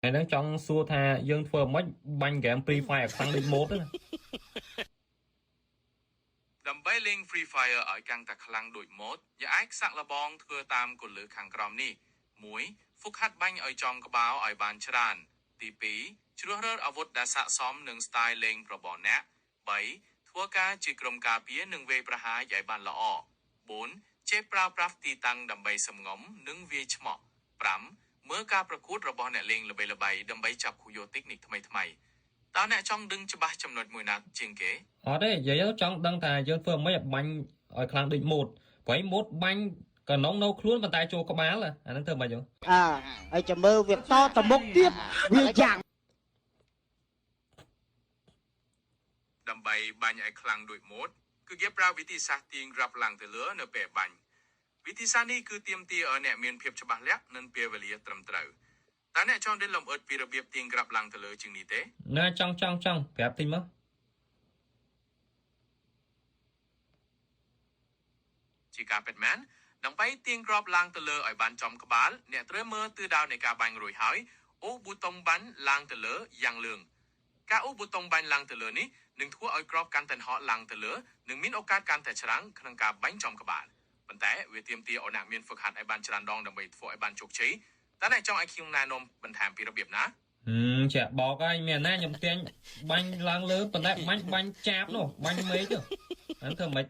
Ngày đó trong xua tha dương phơ mất banh game Free Fire khăn định mốt đó. ដើម្បីលេង Free Fire ឲ្យកាន់តែខ្លាំងដូចម៉ូដយើងអាចសាក់លបងធ្វើតាមគន្លឹះខាងក្រោមនេះ1ហ្វឹកហាត់បាញ់ឲ្យចំក្បាលឲ្យបានច្រើនទី2ជ្រើសរើសអាវុធដែលស័ក្តិសមនឹង style លេងរបស់អ្នក3ធ្វើការជាក្រុមការពារនិងវាយប្រហារឲ្យបានល្អ4ចេះប្រើប្រាស់ទីតាំងដើម្បីសម្ងំនិងវាយឆ្មក់5មើលការប្រកួតរបស់អ្នកលេងល្បីៗដើម្បីចាប់ខូយោទិកនេះថ្មីៗតើអ្នកចង់ដឹងច្បាស់ចំណុចមួយណាជាងគេ អត់ទេនិយាយទៅចង់ដឹងថាយើងធ្វើមិនបាញ់ឲ្យខ្លាំងដូចម៉ូតព្រោះម៉ូតបាញ់កណ្ដុងនៅខ្លួនប៉ុន្តែចូលក្បាលអាហ្នឹងធ្វើមិនហ្នឹងហើយចាំមើលវាតតមុខទៀតវាយ៉ាង ដើម្បីបាញ់ឲ្យខ្លាំងដូចម៉ូតគឺគេប្រើវិធីសាស្ត្រទាញក្រាប់ឡើងទៅលើនៅពេលបាញ់វិធីសាស្ត្រនេះគឺទាមទារឲ្យអ្នកមានភាពច្បាស់លាក់និងពេលវេលាត្រឹមត្រូវតើអ្នកចង់ដឹងលម្អិតពីរបៀបទាញក្រាប់ឡើងទៅលើជាងនេះទេ ណាចង់ប្រាប់តិចមក ជាការពិតមែនដើម្បីទាញក្របឡើងទៅលើឲ្យបានចំក្បាលអ្នកត្រូវមើលទិសដៅនៃការបាញ់រួចហើយអូសប៊ូតុងបាញ់ឡើងទៅលើយ៉ាងលឿងការអូសប៊ូតុងបាញ់ឡើងទៅលើនេះនឹងធ្វើឲ្យក្របកាន់តែហក់ឡើងទៅលើនិងមានឱកាសកាន់តែច្រើនក្នុងការបាញ់ចំក្បាលប៉ុន្តែវាទាមទារឲ្យអ្នកមានហ្វឹកហាត់ឲ្យបានច្រើនដងដើម្បីធ្វើឲ្យបានជោគជ័យតើអ្នកចង់ឲ្យខ្ញុំណែនាំបន្ថែមពីរបៀបណា ចាក់បកហើយមានណាខ្ញុំទាញបាញ់ឡើងលើប៉ុន្តែបាញ់ចាបនោះបាញ់មេឃទៅអានធ្វើមិន